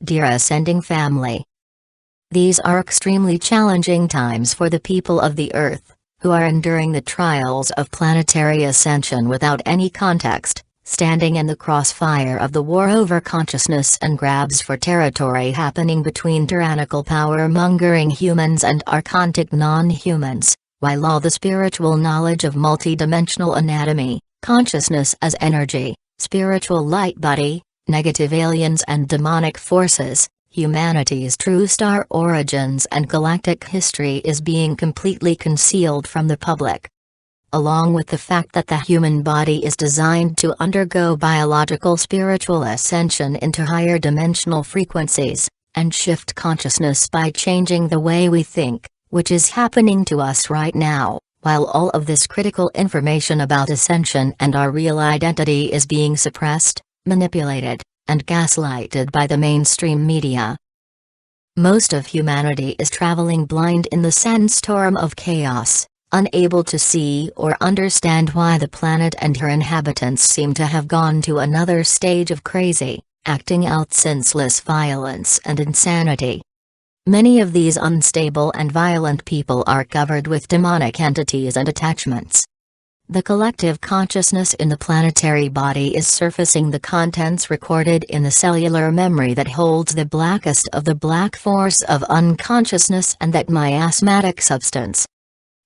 Dear Ascending Family, these are extremely challenging times for the people of the Earth, who are enduring the trials of planetary ascension without any context, standing in the crossfire of the war over consciousness and grabs for territory happening between tyrannical power-mongering humans and archontic non-humans, while all the spiritual knowledge of multidimensional anatomy, consciousness as energy, spiritual light body, negative aliens and demonic forces, humanity's true star origins and galactic history is being completely concealed from the public. Along with the fact that the human body is designed to undergo biological spiritual ascension into higher dimensional frequencies, and shift consciousness by changing the way we think, which is happening to us right now, while all of this critical information about ascension and our real identity is being suppressed, manipulated, and gaslighted by the mainstream media. Most of humanity is traveling blind in the sandstorm of chaos, unable to see or understand why the planet and her inhabitants seem to have gone to another stage of crazy, acting out senseless violence and insanity. Many of these unstable and violent people are covered with demonic entities and attachments. The collective consciousness in the planetary body is surfacing the contents recorded in the cellular memory that holds the blackest of the black force of unconsciousness and that miasmatic substance.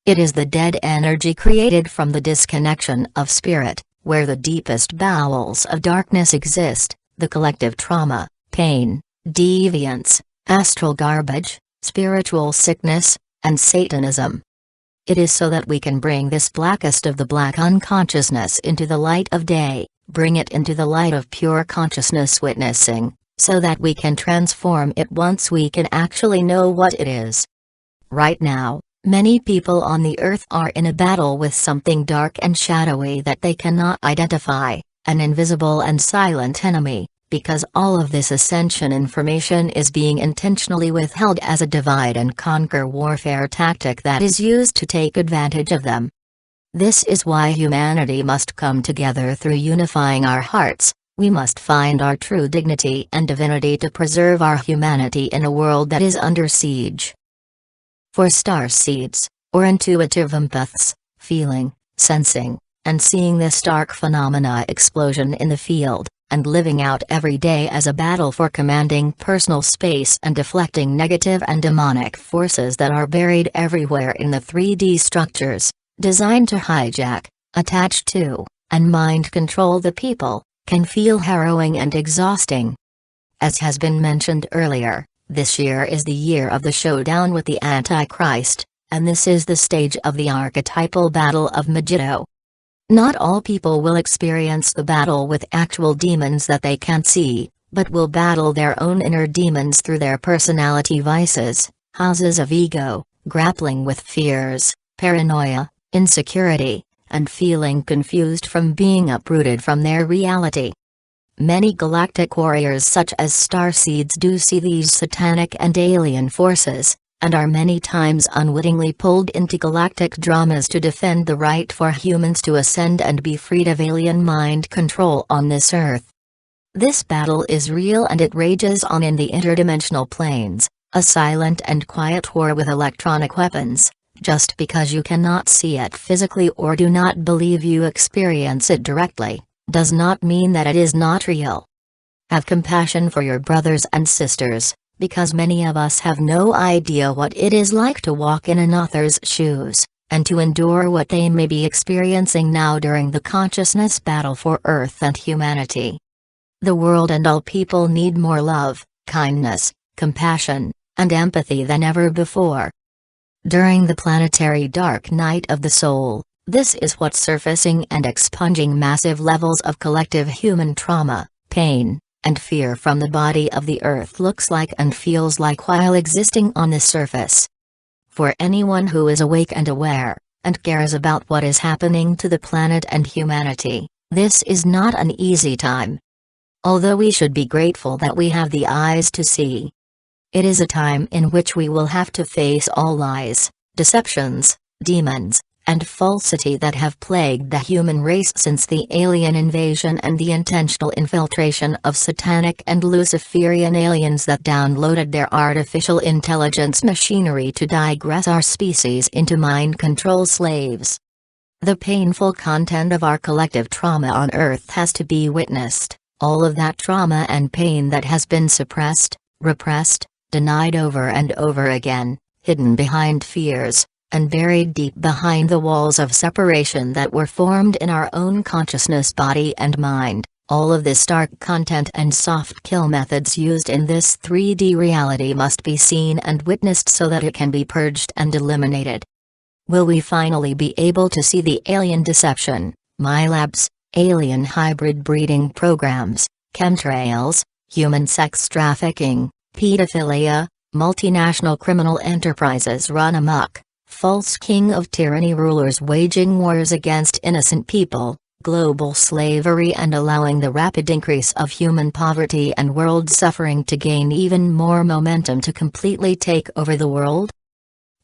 It is the dead energy created from the disconnection of spirit, where the deepest bowels of darkness exist, the collective trauma, pain, deviance, astral garbage, spiritual sickness, and Satanism. It is so that we can bring this blackest of the black unconsciousness into the light of day, bring it into the light of pure consciousness witnessing, so that we can transform it once we can actually know what it is. Right now, many people on the Earth are in a battle with something dark and shadowy that they cannot identify, an invisible and silent enemy, because all of this ascension information is being intentionally withheld as a divide-and-conquer warfare tactic that is used to take advantage of them. This is why humanity must come together through unifying our hearts. We must find our true dignity and divinity to preserve our humanity in a world that is under siege. For starseeds, or intuitive empaths, feeling, sensing, and seeing this dark phenomena explosion in the field, and living out every day as a battle for commanding personal space and deflecting negative and demonic forces that are buried everywhere in the 3D structures, designed to hijack, attach to, and mind control the people, can feel harrowing and exhausting. As has been mentioned earlier, this year is the year of the showdown with the Antichrist, and this is the stage of the archetypal battle of Megiddo. Not all people will experience the battle with actual demons that they can't see, but will battle their own inner demons through their personality vices, houses of ego, grappling with fears, paranoia, insecurity, and feeling confused from being uprooted from their reality. Many galactic warriors such as starseeds do see these satanic and alien forces, and are many times unwittingly pulled into galactic dramas to defend the right for humans to ascend and be freed of alien mind control on this Earth. This battle is real and it rages on in the interdimensional planes, a silent and quiet war with electronic weapons. Just because you cannot see it physically or do not believe you experience it directly, does not mean that it is not real. Have compassion for your brothers and sisters, because many of us have no idea what it is like to walk in another's shoes, and to endure what they may be experiencing now during the consciousness battle for Earth and humanity. The world and all people need more love, kindness, compassion, and empathy than ever before. During the planetary dark night of the soul, this is what's surfacing and expunging massive levels of collective human trauma, pain, and fear from the body of the Earth looks like and feels like while existing on the surface. For anyone who is awake and aware, and cares about what is happening to the planet and humanity, this is not an easy time. Although we should be grateful that we have the eyes to see. It is a time in which we will have to face all lies, deceptions, demons, and falsity that have plagued the human race since the alien invasion and the intentional infiltration of satanic and Luciferian aliens that downloaded their artificial intelligence machinery to digress our species into mind control slaves. The painful content of our collective trauma on Earth has to be witnessed, all of that trauma and pain that has been suppressed, repressed, denied over and over again, hidden behind fears, and buried deep behind the walls of separation that were formed in our own consciousness, body and mind. All of this dark content and soft kill methods used in this 3D reality must be seen and witnessed so that it can be purged and eliminated. Will we finally be able to see the alien deception, MyLabs, alien hybrid breeding programs, chemtrails, human sex trafficking, pedophilia, multinational criminal enterprises run amok, false king of tyranny rulers waging wars against innocent people, global slavery and allowing the rapid increase of human poverty and world suffering to gain even more momentum to completely take over the world?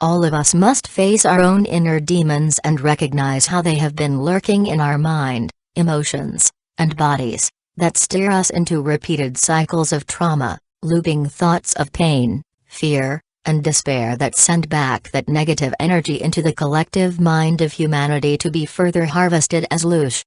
All of us must face our own inner demons and recognize how they have been lurking in our mind, emotions, and bodies, that steer us into repeated cycles of trauma, looping thoughts of pain, fear, and despair that send back that negative energy into the collective mind of humanity to be further harvested as loosh.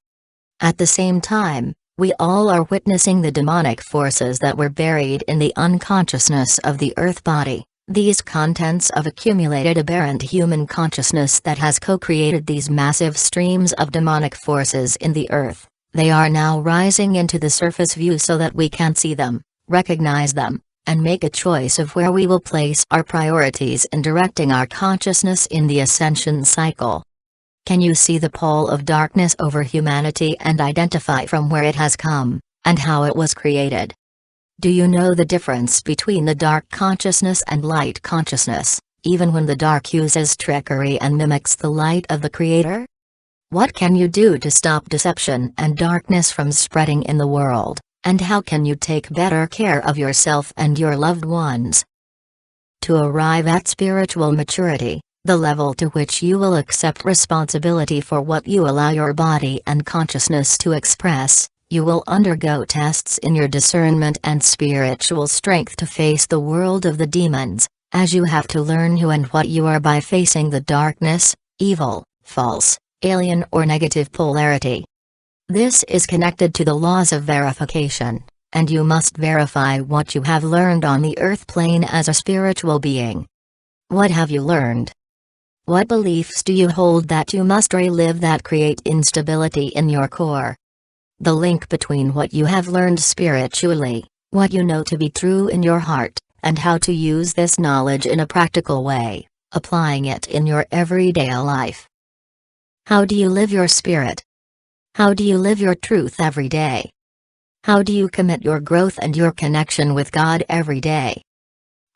At the same time, we all are witnessing the demonic forces that were buried in the unconsciousness of the Earth body, these contents of accumulated aberrant human consciousness that has co-created these massive streams of demonic forces in the Earth. They are now rising into the surface view so that we can see them, recognize them, and make a choice of where we will place our priorities in directing our consciousness in the ascension cycle. Can you see the pall of darkness over humanity and identify from where it has come, and how it was created? Do you know the difference between the dark consciousness and light consciousness, even when the dark uses trickery and mimics the light of the Creator? What can you do to stop deception and darkness from spreading in the world? And how can you take better care of yourself and your loved ones? To arrive at spiritual maturity, the level to which you will accept responsibility for what you allow your body and consciousness to express, you will undergo tests in your discernment and spiritual strength to face the world of the demons, as you have to learn who and what you are by facing the darkness, evil, false, alien or negative polarity. This is connected to the laws of verification, and you must verify what you have learned on the earth plane as a spiritual being. What have you learned? What beliefs do you hold that you must relive that create instability in your core? The link between what you have learned spiritually, what you know to be true in your heart, and how to use this knowledge in a practical way, applying it in your everyday life. How do you live your spirit? How do you live your truth every day? How do you commit your growth and your connection with God every day?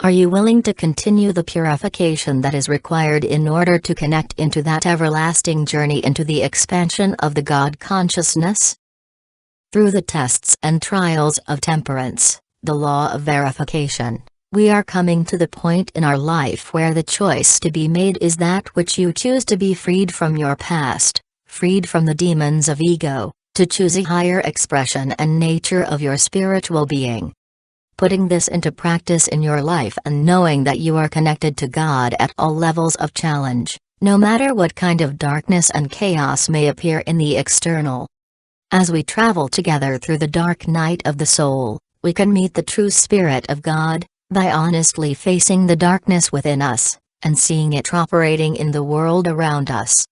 Are you willing to continue the purification that is required in order to connect into that everlasting journey into the expansion of the God consciousness? Through the tests and trials of temperance, the law of verification, we are coming to the point in our life where the choice to be made is that which you choose to be freed from your past, freed from the demons of ego, to choose a higher expression and nature of your spiritual being. Putting this into practice in your life and knowing that you are connected to God at all levels of challenge, no matter what kind of darkness and chaos may appear in the external. As we travel together through the dark night of the soul, we can meet the true Spirit of God, by honestly facing the darkness within us, and seeing it operating in the world around us.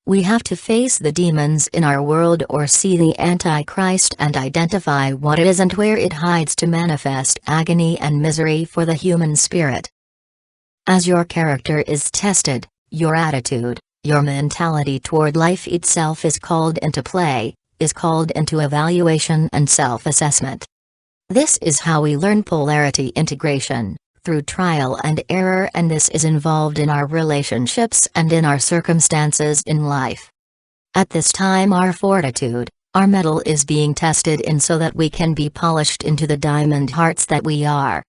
We have to face the demons in our world or see the Antichrist and identify what it is and where it hides to manifest agony and misery for the human spirit. As your character is tested, your attitude, your mentality toward life itself is called into play, is called into evaluation and self-assessment. This is how we learn polarity integration, through trial and error, and this is involved in our relationships and in our circumstances in life. At this time our fortitude, our mettle is being tested in so that we can be polished into the diamond hearts that we are.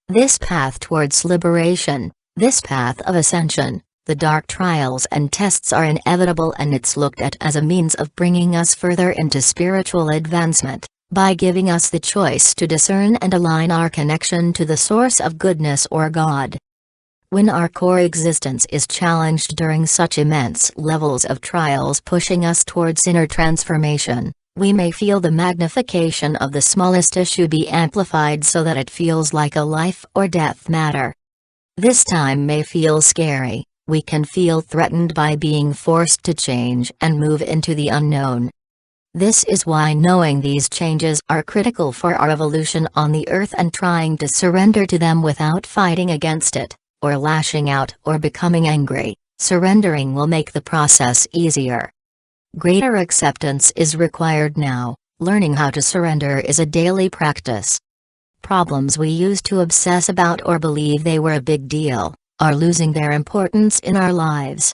This path towards liberation, this path of ascension, The dark trials and tests are inevitable, and it's looked at as a means of bringing us further into spiritual advancement, by giving us the choice to discern and align our connection to the source of goodness or God. When our core existence is challenged during such immense levels of trials pushing us towards inner transformation, we may feel the magnification of the smallest issue be amplified so that it feels like a life or death matter. This time may feel scary. We can feel threatened by being forced to change and move into the unknown. This is why knowing these changes are critical for our evolution on the earth, and trying to surrender to them without fighting against it, or lashing out or becoming angry. Surrendering will make the process easier. Greater acceptance is required now. Learning how to surrender is a daily practice. Problems we used to obsess about or believe they were a big deal are losing their importance in our lives.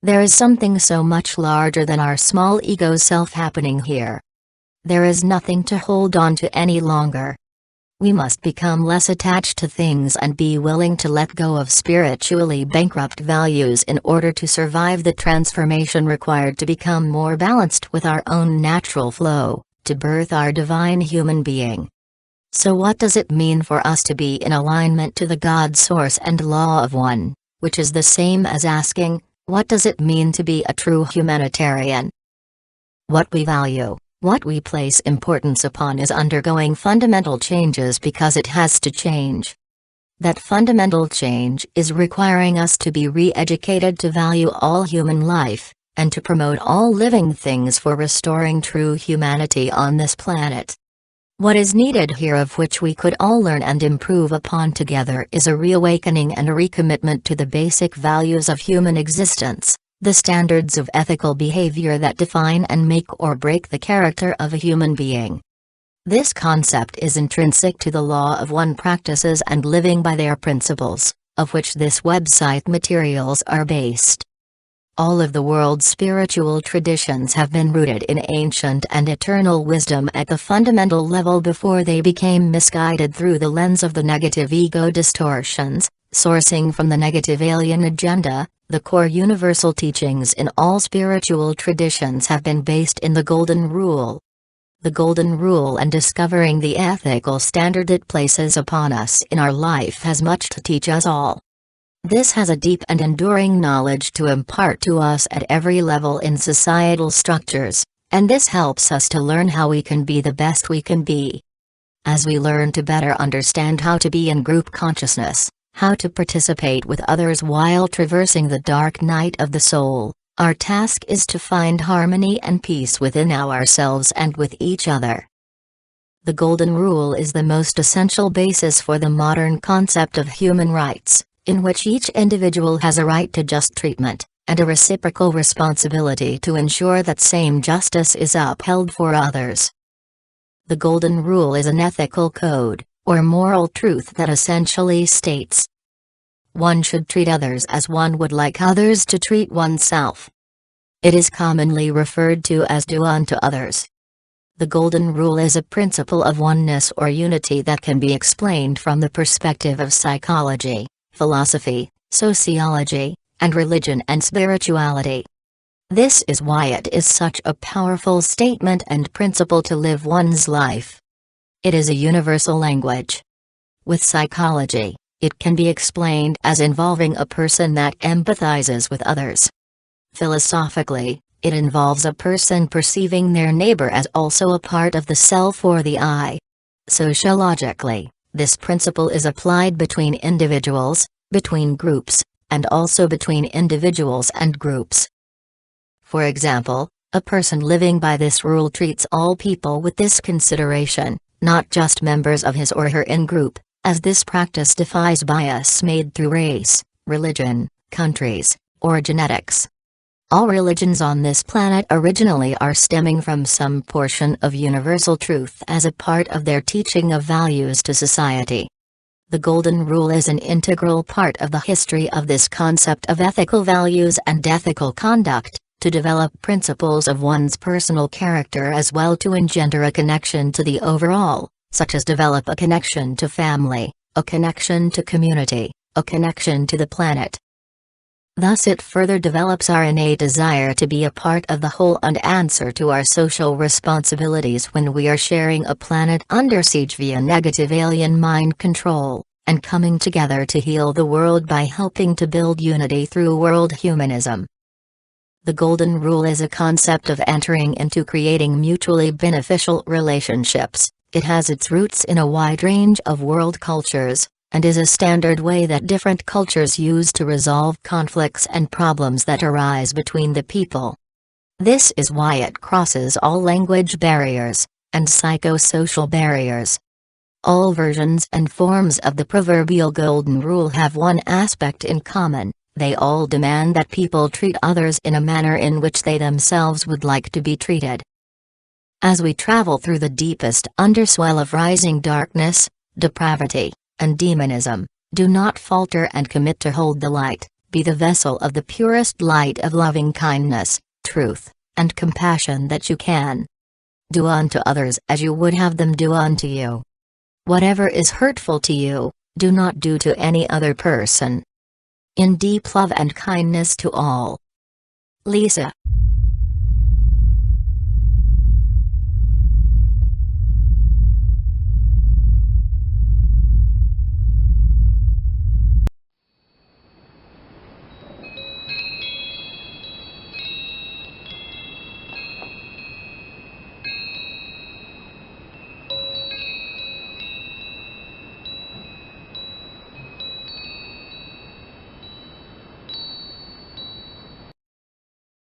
There is something so much larger than our small ego self happening here. There is nothing to hold on to any longer. We must become less attached to things and be willing to let go of spiritually bankrupt values in order to survive the transformation required to become more balanced with our own natural flow, to birth our divine human being. So what does it mean for us to be in alignment to the God source and law of one, which is the same as asking, what does it mean to be a true humanitarian? What we value, what we place importance upon is undergoing fundamental changes because it has to change. That fundamental change is requiring us to be re-educated to value all human life, and to promote all living things for restoring true humanity on this planet. What is needed here, of which we could all learn and improve upon together, is a reawakening and a recommitment to the basic values of human existence, the standards of ethical behavior that define and make or break the character of a human being. This concept is intrinsic to the law of one practices and living by their principles, of which this website materials are based. All of the world's spiritual traditions have been rooted in ancient and eternal wisdom at the fundamental level before they became misguided through the lens of the negative ego distortions, sourcing from the negative alien agenda. The core universal teachings in all spiritual traditions have been based in the Golden Rule. The Golden Rule and discovering the ethical standard it places upon us in our life has much to teach us all. This has a deep and enduring knowledge to impart to us at every level in societal structures, and this helps us to learn how we can be the best we can be. As we learn to better understand how to be in group consciousness, how to participate with others while traversing the dark night of the soul, our task is to find harmony and peace within ourselves and with each other. The Golden Rule is the most essential basis for the modern concept of human rights, in which each individual has a right to just treatment, and a reciprocal responsibility to ensure that same justice is upheld for others. The Golden Rule is an ethical code, or moral truth that essentially states: one should treat others as one would like others to treat oneself. It is commonly referred to as do unto others. The Golden Rule is a principle of oneness or unity that can be explained from the perspective of psychology, philosophy, sociology, and religion and spirituality. This is why it is such a powerful statement and principle to live one's life. It is a universal language. With psychology, it can be explained as involving a person that empathizes with others. Philosophically, it involves a person perceiving their neighbor as also a part of the self or the I. Sociologically, this principle is applied between individuals, between groups, and also between individuals and groups. For example, a person living by this rule treats all people with this consideration, not just members of his or her in-group, as this practice defies bias made through race, religion, countries, or genetics. All religions on this planet originally are stemming from some portion of universal truth as a part of their teaching of values to society. The Golden Rule is an integral part of the history of this concept of ethical values and ethical conduct, to develop principles of one's personal character as well to engender a connection to the overall, such as develop a connection to family, a connection to community, a connection to the planet. Thus it further develops our innate desire to be a part of the whole and answer to our social responsibilities when we are sharing a planet under siege via negative alien mind control, and coming together to heal the world by helping to build unity through world humanism. The Golden Rule is a concept of entering into creating mutually beneficial relationships. It has its roots in a wide range of world cultures, and is a standard way that different cultures use to resolve conflicts and problems that arise between the people. This is why it crosses all language barriers, and psychosocial barriers. All versions and forms of the proverbial Golden Rule have one aspect in common: they all demand that people treat others in a manner in which they themselves would like to be treated. As we travel through the deepest underswell of rising darkness, depravity, and demonism, do not falter and commit to hold the light. Be the vessel of the purest light of loving kindness, truth, and compassion that you can. Do unto others as you would have them do unto you. Whatever is hurtful to you, do not do to any other person. In deep love and kindness to all. Lisa